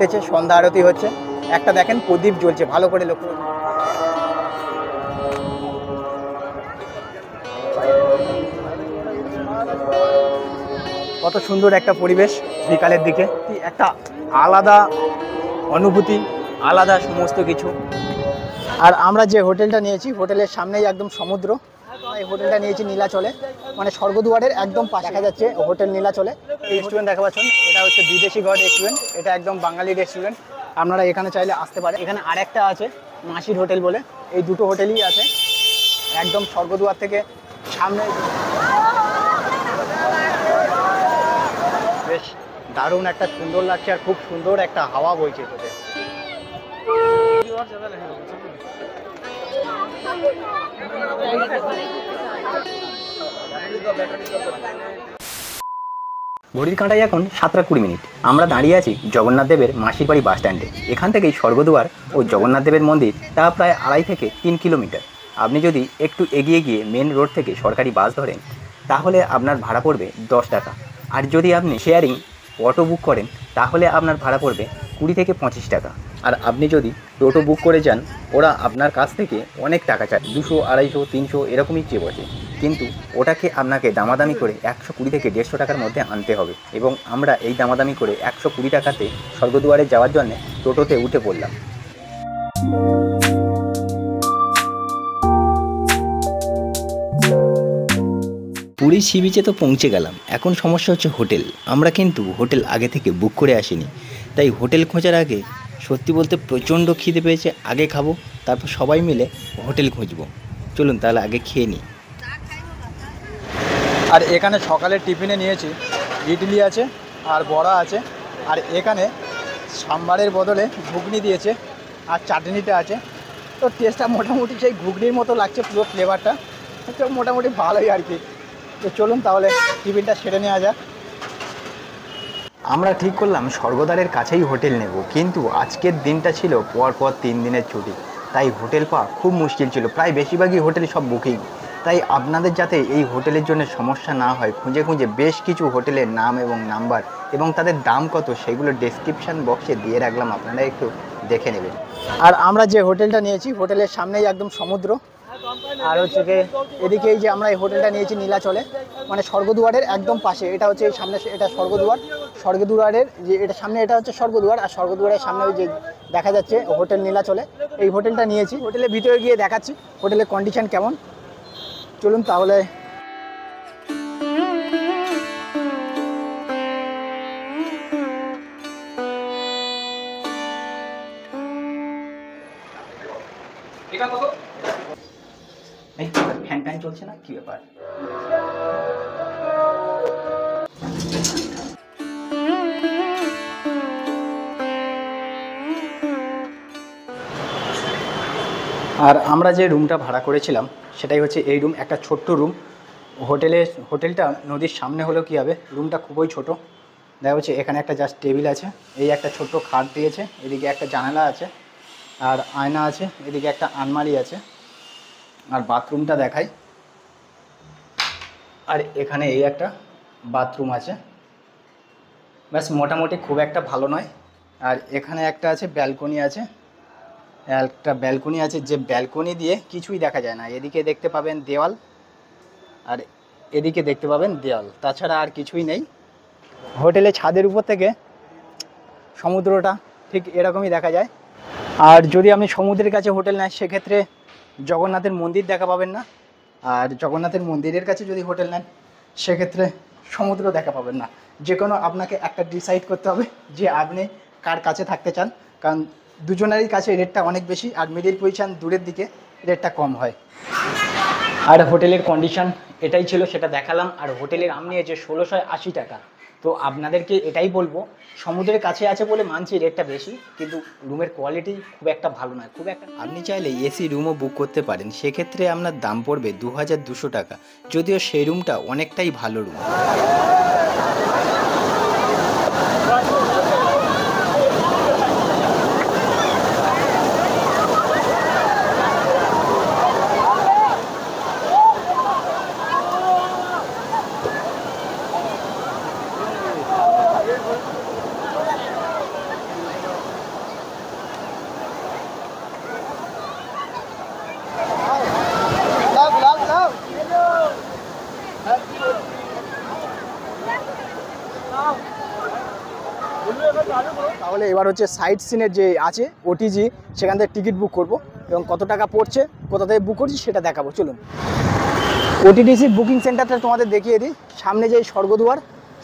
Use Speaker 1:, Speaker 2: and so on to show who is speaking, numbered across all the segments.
Speaker 1: হচ্ছে সন্ধ্যা আরতি হচ্ছে, একটা দেখেন প্রদীপ জ্বলছে, ভালো করে লক্ষ্য করুন। কত সুন্দর একটা পরিবেশ বিকালের দিকে, একটা আলাদা অনুভূতি, আলাদা সমস্ত কিছু। আর আমরা যে হোটেলটা নিয়েছি, হোটেলের সামনেই একদম সমুদ্র। এই হোটেলটা নিয়েছি নীলাচলে, মানে স্বর্গদুয়ারের একদম পাশে দেখা যাচ্ছে হোটেল নীলাচলে। এই রেস্টুরেন্ট দেখা পাচ্ছেন, এটা হচ্ছে বিদেশি ঘর রেস্টুরেন্ট, এটা একদম বাঙালি রেস্টুরেন্ট। আপনারা এখানে চাইলে আসতে পারেন। এখানে আরেকটা আছে মাসির হোটেল বলে, এই দুটো হোটেলই আছে একদম স্বর্গদুয়ার থেকে সামনে। বেশ দারুণ একটা সুন্দর লাগছে, আর খুব সুন্দর একটা হাওয়া বইছে এটাতে। ঘড়ির কাঁটায় এখন 7:20। আমরা দাঁড়িয়ে আছি জগন্নাথ দেবের মাসির বাড়ি বাস স্ট্যান্ডে। এখান থেকেই স্বর্গদুয়ার ও জগন্নাথ দেবের মন্দির, তা প্রায় 2.5 থেকে 3 কিলোমিটার। আপনি যদি একটু এগিয়ে গিয়ে মেন রোড থেকে সরকারি বাস ধরেন, তাহলে আপনার ভাড়া পড়বে 10 টাকা। আর যদি আপনি শেয়ারিং অটো বুক করেন, তাহলে আপনার ভাড়া পড়বে 20 থেকে 25 টাকা। আর আপনি যদি টোটো বুক করে যান, ওরা আপনার কাছ থেকে অনেক টাকা চায়, 200, 250, 300 এরকমই চেয়ে বসে। কিন্তু ওটাকে আপনাকে দামাদামি করে 120 থেকে 150 টাকার মধ্যে আনতে হবে। এবং আমরা এই দামাদামি করে 120 টাকাতে স্বর্গদুয়ারে যাওয়ার জন্য টোটোতে উঠে পড়লাম। পুরী সি বিচে তো পৌঁছে গেলাম, এখন সমস্যা হচ্ছে হোটেল। আমরা কিন্তু হোটেল আগে থেকে বুক করে আসিনি, তাই হোটেল খোঁজার আগে সত্যি বলতে প্রচণ্ড খিদে পেয়েছে। আগে খাবো, তারপর সবাই মিলে হোটেল খুঁজবো। চলুন তাহলে আগে খেয়ে নিই। আর এখানে সকালের টিফিনে নিয়েছি ইডলি আছে আর বড়া আছে, আর এখানে সাম্বারের বদলে ঘুগনি দিয়েছে আর চাটনিটা আছে। তো টেস্টটা মোটামুটি সেই ঘুগনির মতো লাগছে, পুরো ফ্লেভারটা তো মোটামুটি ভালোই আর কি। তো চলুন তাহলে টিফিনটা সেরে নেওয়া যাক। আমরা ঠিক করলাম স্বর্গদ্বারের কাছেই হোটেল নেব, কিন্তু আজকের দিনটা ছিল পরপর 3 দিনের ছুটি, তাই হোটেল পাওয়া খুব মুশকিল ছিল। প্রায় বেশিরভাগই হোটেল সব বুকিং। তাই আপনাদের যাতে এই হোটেলের জন্য সমস্যা না হয়, খুঁজে খুঁজে বেশ কিছু হোটেলের নাম এবং নাম্বার এবং তাদের দাম কত সেগুলো ডেসক্রিপশান বক্সে দিয়ে রাখলাম, আপনারা একটু দেখে নেবেন। আর আমরা যে হোটেলটা নিয়েছি, হোটেলের সামনেই একদম সমুদ্র। আর হচ্ছে কি এদিকে এই যে আমরা এই হোটেলটা নিয়েছি নীলাচলে, মানে স্বর্গদুয়ারের একদম পাশে। এটা হচ্ছে এই সামনে, এটা স্বর্গদুয়ার। স্বর্গদুয়ারের যে এটা সামনে, এটা হচ্ছে স্বর্গদুয়ার। আর স্বর্গদুয়ারের সামনে ওই যে দেখা যাচ্ছে হোটেল নীলাচলে, এই হোটেলটা নিয়েছি। হোটেলের ভিতরে গিয়ে দেখাচ্ছি হোটেলের কন্ডিশন কেমন। চলুন তাহলে। ফ্যান ট্যান চলছে না, কি ব্যাপার? আর আমরা যে রুমটা ভাড়া করেছিলাম সেটাই হচ্ছে এই রুম, একটা ছোট্ট রুম। হোটেলটা নদীর সামনে হলেও কী হবে, রুমটা খুবই ছোট। দেখা যাচ্ছে এখানে একটা জাস্ট টেবিল আছে, এই একটা ছোট্ট খাট দিয়েছে, এদিকে একটা জানালা আছে আর আয়না আছে, এদিকে একটা আলমারি আছে। আর বাথরুমটা দেখাই, আর এখানে এই একটা বাথরুম আছে। ব্যাস মোটামুটি খুব একটা ভালো নয়। আর এখানে একটা আছে ব্যালকনি আছে, একটা ব্যালকনি আছে, যে ব্যালকনি দিয়ে কিছুই দেখা যায় না। এদিকে দেখতে পাবেন দেওয়াল, আর এদিকে দেখতে পাবেন দেওয়াল, তাছাড়া আর কিছুই নেই। হোটেলে ছাদের উপর থেকে সমুদ্রটা ঠিক এরকমই দেখা যায়। আর যদি আপনি সমুদ্রের কাছে হোটেল নেন, সেক্ষেত্রে জগন্নাথের মন্দির দেখা পাবেন না। আর জগন্নাথের মন্দিরের কাছে যদি হোটেল নেন, সেক্ষেত্রে সমুদ্র দেখা পাবেন না। যে কোনো আপনাকে একটা ডিসাইড করতে হবে যে আপনি কার কাছে থাকতে চান, কারণ দুজনেরই কাছে রেটটা অনেক বেশি, আর মিডিল পজিশন দূরের দিকে রেটটা কম হয়। আর হোটেলের কন্ডিশন এটাই ছিল, সেটা দেখালাম। আর হোটেলের দাম নিয়েছে 1680 টাকা। তো আপনাদেরকে এটাই বলবো, সমুদ্রের কাছে আছে বলে মানছি রেটটা বেশি, কিন্তু রুমের কোয়ালিটি খুব একটা ভালো নয়, খুব একটা। আপনি চাইলে এসি রুমও বুক করতে পারেন, সেক্ষেত্রে আপনার দাম পড়বে 2200 টাকা, যদিও সেই রুমটা অনেকটাই ভালো রুম। তাহলে এবার হচ্ছে সাইট সিনের যে আছে ওটিজি, সেখান থেকে টিকিট বুক করব এবং কত টাকা পড়ছে, কোথা থেকে বুক করছি সেটা দেখাবো। চলুন ওটিডিসির বুকিং সেন্টারটা তোমাদের দেখিয়ে দিই। সামনে যে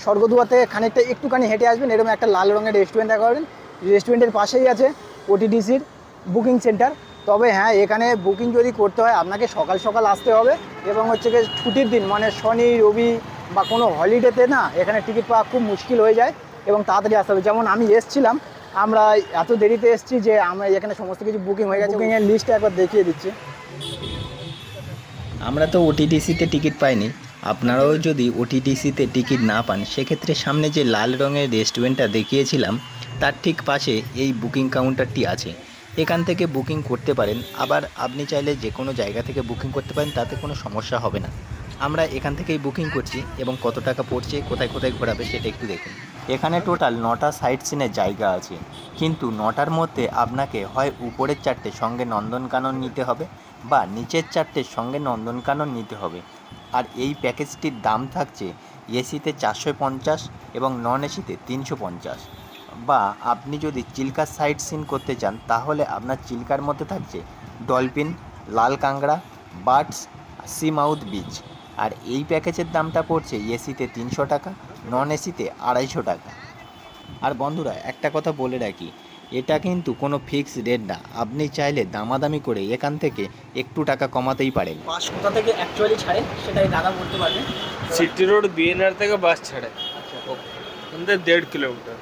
Speaker 1: স্বর্গদুয়ার থেকে খানিকটা একটুখানি হেঁটে আসবেন, এরকম একটা লাল রঙের রেস্টুরেন্ট দেখা পাবেন। রেস্টুরেন্টের পাশেই আছে ওটিডিসির বুকিং সেন্টার। তবে হ্যাঁ, এখানে বুকিং যদি করতে হয় আপনাকে সকাল সকাল আসতে হবে এবং হচ্ছে গিয়ে ছুটির দিন মানে শনি রবি বা কোনো হলিডেতে না এখানে টিকিট পাওয়া খুব মুশকিল হয়ে যায় এবং তাড়াতাড়ি আসতে হবে। যেমন আমি এসছিলাম, আমরা এত দেরিতে এসেছি যে আমরা এখানে সমস্ত কিছু বুকিং হয়ে গেছে। বুকিংয়ের লিস্টটা একবার দেখিয়ে দিচ্ছি।
Speaker 2: আমরা তো ওটিডিসিতে টিকিট পাইনি, আপনারাও যদি ওটিডিসিতে টিকিট না পান সেক্ষেত্রে সামনে যে লাল রঙের রেস্টুরেন্টটা দেখিয়েছিলাম তার ঠিক পাশে এই বুকিং কাউন্টারটি আছে, এখান থেকে বুকিং করতে পারেন। আবার আপনি চাইলে যে কোনো জায়গা থেকে বুকিং করতে পারেন, তাতে কোনো সমস্যা হবে না। আমরা এখান থেকেই বুকিং করছি এবং কত টাকা পড়ছে, কোথায় কোথায় ঘোরাবে সেটা একটু দেখুন। এখানে টোটাল 9টা সাইট সিনের জায়গা আছে, কিন্তু 9টার মধ্যে আপনাকে হয় উপরের 4টে সঙ্গে নন্দনকানন নিতে হবে বা নিচের 4টের সঙ্গে নন্দনকানন নিতে হবে। আর এই প্যাকেজটির দাম থাকছে এসিতে 450 এবং নন এসিতে 350। বা আপনি যদি চিল্কার সাইট সিন করতে চান তাহলে আপনার চিল্কার মধ্যে থাকছে ডলফিন, লাল কাংড়া, বার্ডস, সি মাউথ বিচ। আর এই প্যাকেজের দামটা পড়ছে এসিতে 300 টাকা, নন এসিতে 250 টাকা। আর বন্ধুরা একটা কথা বলে রাখি, এটা কিন্তু কোনো ফিক্সড রেট না, আপনি চাইলে দামাদামি করে এখান থেকে একটু টাকা কমাতেই পারেন।
Speaker 1: বাস কোথা থেকে অ্যাকচুয়ালি ছাড়ে সেটাই দাদা বলতে পারবেন।
Speaker 3: সিটি রোড বিএনআর থেকে বাস ছাড়ে,
Speaker 1: আচ্ছা,
Speaker 3: আমাদের 1.5 কিলোমিটার।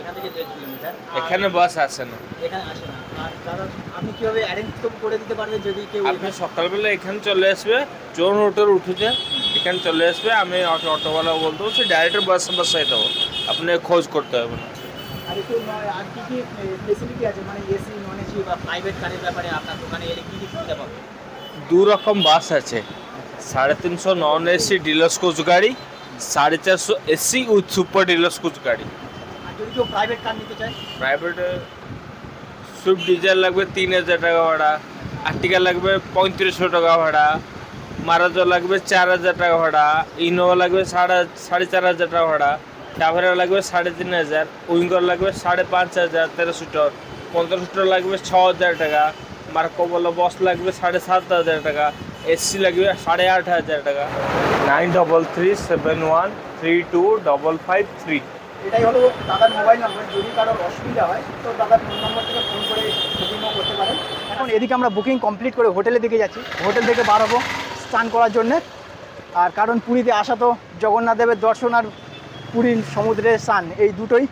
Speaker 1: এখান থেকে 1.5 কিলোমিটার।
Speaker 3: এখানে বাস আসে না,
Speaker 1: এখানে আসে না। আর দাদা আপনি কীভাবে অ্যারেঞ্জ করে দিতে পারবেন যদি কেউ?
Speaker 3: আপনি সকালবেলা এখানে চলে আসবে, জোন হোটেল উঠেছে এখানে চলে আসবে, আমি অটোওয়ালা বলতে সে ডাইরেক্ট বাস বসাই দেবো, আপনি খোঁজ করতে হবে না।
Speaker 1: আর একটু আর কী কী ফেসিলিটি আছে মানে এসি নন এসি বা প্রাইভেট কারের ব্যাপারে আপনার দোকানে এলে কী কী সুবিধা পাবেন?
Speaker 3: 2 রকম বাস আছে, 350 নন এসি ডিলাক্স কোচ গাড়ি, 450 AC with super deluxe coach গাড়ি।
Speaker 1: আর যদি কেউ প্রাইভেট কার নিতে চায়?
Speaker 3: প্রাইভেট সুইফট ডিজায়ার লাগবে 3000 টাকা ভাড়া, আর্টিকা লাগবে 3500 টাকা ভাড়া, মারাজো লাগবে 4000 টাকা ভাড়া, ইনোভা লাগবে 4500 টাকা ভাড়া, টাভেরা লাগবে 3500, উইঙ্গার লাগবে 5500, 13 সিটার 15 সিটার লাগবে 6000 টাকা, মার্কো বলো বস লাগবে 7500 টাকা, এসি লাগবে 8500 টাকা। 9371325553।
Speaker 1: এটাই হলো দাদার মোবাইল নাম্বার। যদি কারোর অসুবিধা হয় তো দাদার ফোন নম্বর থেকে ফোন করে বুকিংও করতে পারেন। এখন এদিকে আমরা বুকিং কমপ্লিট করে হোটেলের দিকে যাচ্ছি। হোটেল থেকে বার হবো স্নান করার জন্যে। আর কারণ পুরীতে আসা তো জগন্নাথ দেবের দর্শন আর পুরীর সমুদ্রের স্নান, এই দুটোই।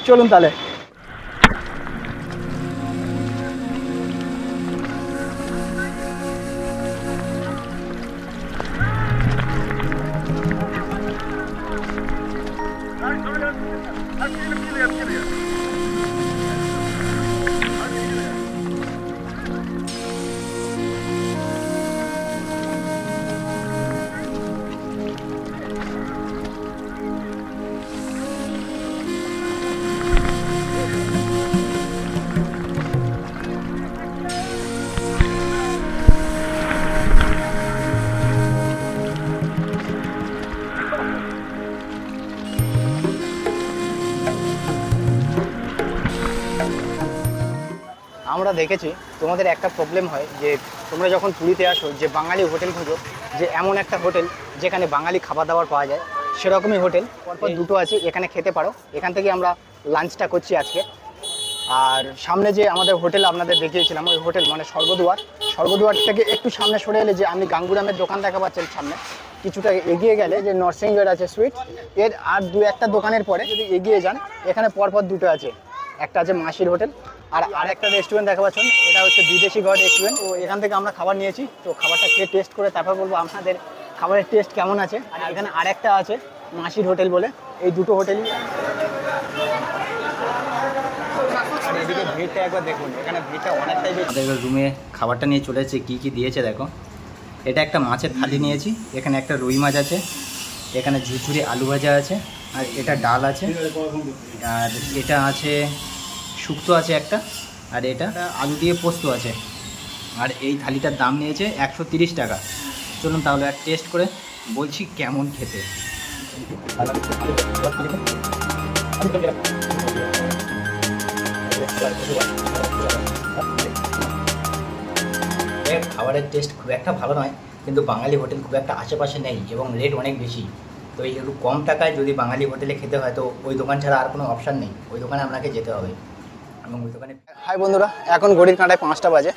Speaker 1: চলুন তাহলে। আমরা দেখেছি তোমাদের একটা প্রবলেম হয় যে তোমরা যখন পুরীতে আসো যে বাঙালি হোটেল খুঁজো, যে এমন একটা হোটেল যেখানে বাঙালি খাবার দাবার পাওয়া যায়, সেরকমই হোটেল পরপর দুটো আছে, এখানে খেতে পারো। এখান থেকে আমরা লাঞ্চটা করছি আজকে। আর সামনে যে আমাদের হোটেল আপনাদের দেখিয়েছিলাম ওই হোটেল মানে স্বর্গদুয়ার থেকে একটু সামনে সরে এলে যে আপনি গাঙ্গুরামের দোকান দেখা পাচ্ছেন সামনে, কিছুটা এগিয়ে গেলে যে নরসিংহের আছে সুইট, এর আর দু একটা দোকানের পরে যদি এগিয়ে যান এখানে পরপর দুটো আছে। একটা আছে মাসির হোটেল আর আরেকটা রেস্টুরেন্ট দেখা পাচ্ছেন, এটা হচ্ছে বিদেশি ঘর রেস্টুরেন্ট। তো এখান থেকে আমরা খাবার নিয়েছি, তো খাবারটা খেয়ে টেস্ট করে তারপর বলবো আপনাদের খাবারের টেস্ট কেমন আছে। আর এখানে আরেকটা আছে মাসির হোটেল বলে, এই দুটো হোটেলই। আর এদিকে ভিড়টা একবার দেখুন, এখানে ভিড়টা অনেকটাই বেশি।
Speaker 2: আমাদের রুমে খাবারটা নিয়ে চলে এসেছে, কী কী দিয়েছে দেখো। এটা একটা মাছের থালি নিয়েছি, এখানে একটা রুই মাছ আছে, এখানে ঝুরঝুরি আলু ভাজা আছে, আর এটা ডাল আছে, আর এটা আছে শুক্তো আছে একটা, আর এটা আলু দিয়ে পোস্ত আছে। আর এই থালিটার দাম নিয়েছে 130 টাকা। চলুন তাহলে আর টেস্ট করে বলছি কেমন খেতে।
Speaker 1: খাবারের টেস্ট খুব একটা ভালো নয়, কিন্তু বাঙালি হোটেল খুব একটা আশেপাশে নেই এবং রেট অনেক বেশি। তো এই একটু কম টাকায় যদি বাঙালি হোটেলে খেতে হয় তো ওই দোকান ছাড়া আর কোনো অপশান নেই, ওই দোকানে আপনাকে যেতে হবে এবং ওই দোকানে। হাই বন্ধুরা, এখন ঘড়ির কাঁটায় 5টা বাজে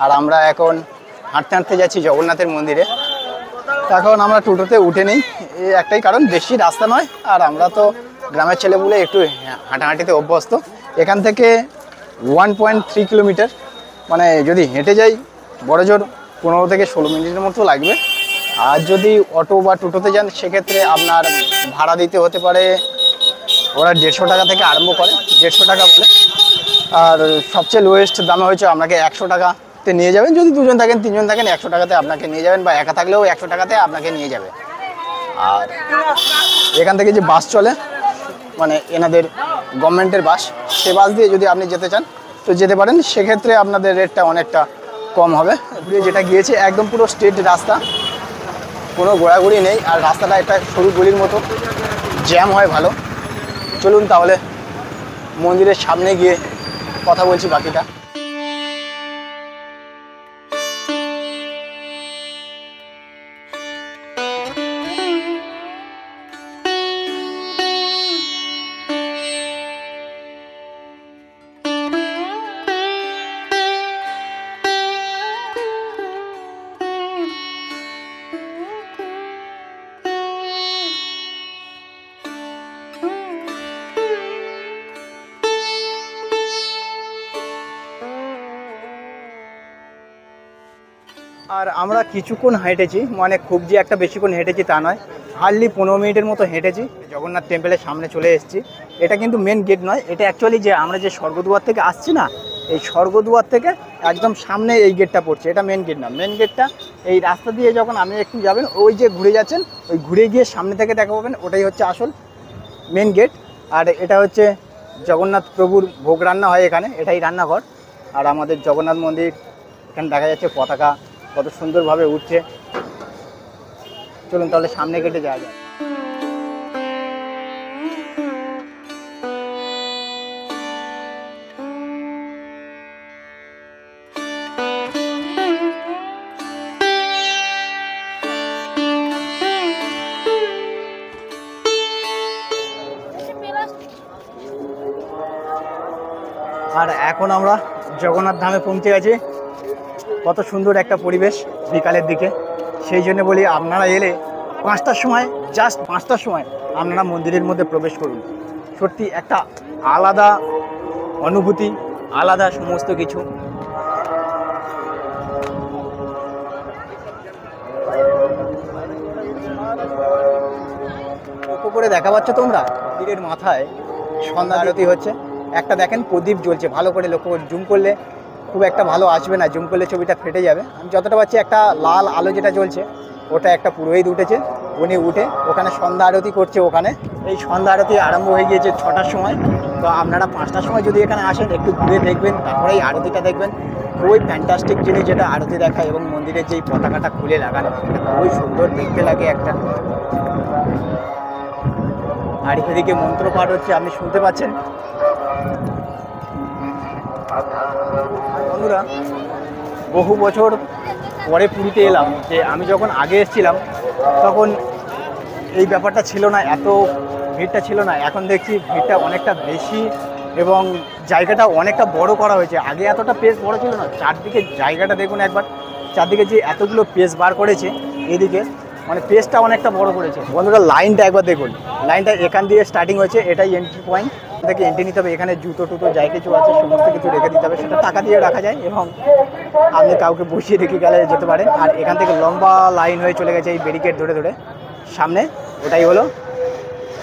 Speaker 1: আর আমরা এখন হাঁটতে হাঁটতে যাচ্ছি জগন্নাথের মন্দিরে। এখন আমরা টোটোতে উঠে নিই, এই একটাই কারণ, বেশি রাস্তা নয় আর আমরা তো গ্রামের ছেলেপুলে একটু হাঁটাহাঁটিতে অভ্যস্ত। এখান থেকে 1.3 কিলোমিটার, মানে যদি হেঁটে যাই বড় জোর 15 থেকে 16 মিনিটের মতো লাগবে। আর যদি অটো বা টোটোতে যান সেক্ষেত্রে আপনার ভাড়া দিতে হতে পারে, ওরা 150 টাকা থেকে আরম্ভ করে, 150 টাকা বলে। আর সবচেয়ে লোয়েস্ট দামে হয়েছে আপনাকে 100 টাকাতে নিয়ে যাবেন। যদি 2 জন থাকেন 3 জন থাকেন 100 টাকাতে আপনাকে নিয়ে যাবেন, বা একা থাকলেও 100 টাকাতে আপনাকে নিয়ে যাবে। আর এখান থেকে যে বাস চলে, মানে এনাদের গভর্নমেন্টের বাস, সে বাস দিয়ে যদি আপনি যেতে চান তো যেতে পারেন, সেক্ষেত্রে আপনাদের রেটটা অনেকটা কম হবে। ঘুরে যেটা গিয়েছে একদম পুরো স্ট্রেট রাস্তা, কোনো ঘোরাঘুরি নেই, আর রাস্তাটা একটা সরু গলির মতো, জ্যাম হয় ভালো। চলুন তাহলে মন্দিরের সামনে গিয়ে কথা বলছি বাকিটা। আর আমরা কিছুক্ষণ হেঁটেছি, মানে খুব যে একটা বেশিক্ষণ হেঁটেছি তা নয়, হার্ডলি 15 মিনিটের মতো হেঁটেছি। জগন্নাথ টেম্পলের সামনে চলে এসেছি। এটা কিন্তু মেন গেট নয়, এটা অ্যাকচুয়ালি যে আমরা যে স্বর্গদুয়ার থেকে আসছি না, এই স্বর্গদুয়ার থেকে একদম সামনে এই গেটটা পড়ছে। এটা মেন গেট না, মেন গেটটা এই রাস্তা দিয়ে যখন আপনি একটু যাবেন, ওই যে ঘুরে যাচ্ছেন, ওই ঘুরে গিয়ে সামনে থেকে দেখা পাবেন, ওটাই হচ্ছে আসল মেন গেট। আর এটা হচ্ছে জগন্নাথ প্রভুর ভোগ রান্না হয় এখানে, এটাই রান্নাঘর। আর আমাদের জগন্নাথ মন্দির, এখানে দেখা যাচ্ছে পতাকা কত সুন্দরভাবে উঠছে। চলুন তাহলে সামনে গেটে যাওয়া যায়। আর এখন আমরা জগন্নাথ ধামে পৌঁছে গেছি। কত সুন্দর একটা পরিবেশ বিকালের দিকে, সেই জন্য বলি আপনারা এলে 5টার সময়, জাস্ট 5টার সময় আপনারা মন্দিরের মধ্যে প্রবেশ করুন। সত্যি একটা আলাদা অনুভূতি, আলাদা সমস্ত কিছু। লক্ষ্য করে দেখা পাচ্ছ তোমরা, মন্দিরের মাথায় সন্ধ্যা আরতি হচ্ছে। একটা দেখেন প্রদীপ জ্বলছে, ভালো করে লক্ষ্য করে, জুম করলে খুব একটা ভালো আসবে না, জুম করলে ছবিটা ফেটে যাবে। আমি যতটা পাচ্ছি একটা লাল আলো যেটা জ্বলছে, ওটা একটা পুরোহিত উঠেছে, উনি উঠে ওখানে সন্ধ্যা আরতি করছে। ওখানে এই সন্ধ্যা আরতি আরম্ভ হয়ে গিয়েছে 6টার সময়। তো আপনারা 5টার সময় যদি এখানে আসেন, একটু ঘুরে দেখবেন, তারপরে এই আরতিটা দেখবেন। খুবই ফ্যান্টাস্টিক জিনিস যেটা আরতি দেখায়, এবং মন্দিরের যেই পতাকাটা খুলে লাগানো, খুবই সুন্দর দেখতে লাগে একটা। আর এদিকে মন্ত্রপাঠ হচ্ছে, আপনি শুনতে পাচ্ছেন। বন্ধুরা, বহু বছর পরে পুরীতে এলাম। যে আমি যখন আগে এসেছিলাম তখন এই ব্যাপারটা ছিল না, এত ভিড়টা ছিল না। এখন দেখছি ভিড়টা অনেকটা বেশি এবং জায়গাটা অনেকটা বড় করা হয়েছে। আগে এতটা পেস বড় ছিল না। চারদিকে জায়গাটা দেখুন একবার, চারদিকে যে এতগুলো পেস বার করেছে, এদিকে মানে পেসটা অনেকটা বড় করেছে। বন্ধুরা, লাইনটা একবার দেখুন, লাইনটা এখান দিয়ে স্টার্টিং হয়েছে, এটাই এন্ট্রি পয়েন্ট থেকে এন্ট্রি নিতে হবে। এখানে জুতো টুতো যাই কিছু আছে সমস্ত কিছু রেখে দিতে হবে, সেটা টাকা দিয়ে রাখা যায় এবং আপনি কাউকে বসিয়ে রেখে গেলে যেতে পারেন। আর এখান থেকে লম্বা লাইন হয়ে চলে গেছে এই ব্যারিকেড ধরে ধরে সামনে, ওটাই হলো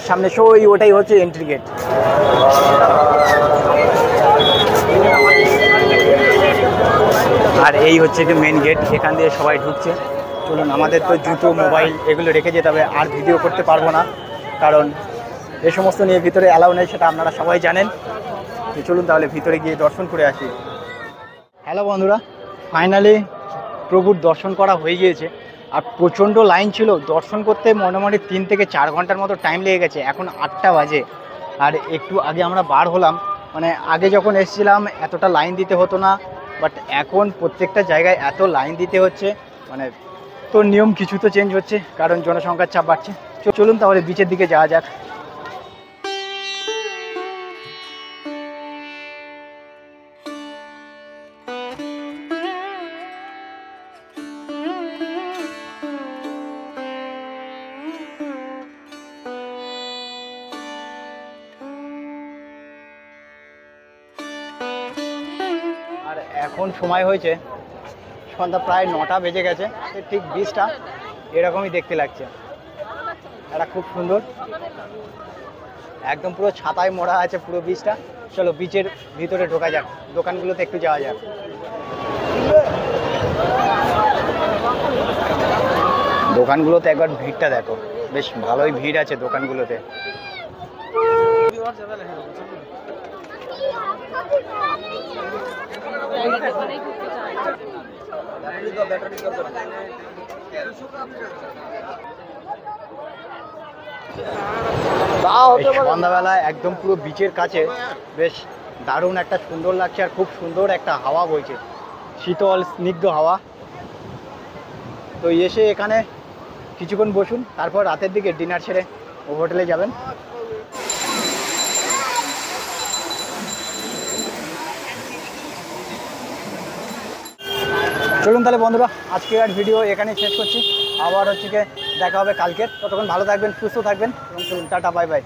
Speaker 1: সামনে সই, ওটাই হচ্ছে এন্ট্রি গেট। আর এই হচ্ছে যে মেন গেট, এখান দিয়ে সবাই ঢুকছে। চলুন, আমাদের তো জুতো মোবাইল এগুলো রেখে যেতে হবে, আর ভিডিও করতে পারবো না, কারণ এই সমস্ত নিয়ে ভিতরে অ্যালাউ নেই, সেটা আপনারা সবাই জানেন। তো চলুন তাহলে ভিতরে গিয়ে দর্শন করে আসি। হ্যালো বন্ধুরা, ফাইনালি প্রভুর দর্শন করা হয়ে গিয়েছে। আর প্রচণ্ড লাইন ছিল, দর্শন করতে মোটামুটি 3 থেকে 4 ঘন্টার মতো টাইম লেগে গেছে। এখন 8টা বাজে, আর একটু আগে আমরা বার হলাম। মানে আগে যখন এসেছিলাম এতটা লাইন দিতে হতো না, বাট এখন প্রত্যেকটা জায়গায় এত লাইন দিতে হচ্ছে, মানে তো নিয়ম কিছু তো চেঞ্জ হচ্ছে কারণ জনসংখ্যার চাপ বাড়ছে। চলুন তাহলে বিচের দিকে যাওয়া যাক। আর এখন সময় হয়েছে সন্ধ্যা প্রায় 9টা বেজে গেছে, ঠিক বিচটা এরকমই দেখতে লাগছে। এটা খুব সুন্দর, একদম পুরো ছাতায় মোড়া আছে পুরো বিচটা। চলো বিচের ভিতরে ঢোকা যাক, দোকানগুলোতে একটু যাওয়া যাক। দোকানগুলোতে একবার ভিড়টা দেখো, বেশ ভালোই ভিড় আছে দোকানগুলোতে। সন্ধ্যাবেলায় একদম পুরো বিচের কাছে বেশ দারুণ একটা সুন্দর লাগছে, আর খুব সুন্দর একটা হাওয়া বইছে, শীতল স্নিগ্ধ হাওয়া। তো এসে এখানে কিছুক্ষণ বসুন, তারপর রাতের দিকে ডিনার সেরে ও হোটেলে যাবেন। চলুন তাহলে বন্ধুরা, আজকের ভিডিও এখানেই শেষ করছি। আবার হচ্ছে দেখা হবে কালকের। ততক্ষণ ভালো থাকবেন, সুস্থ থাকবেন এবং চলুন টাটা, বাই বাই।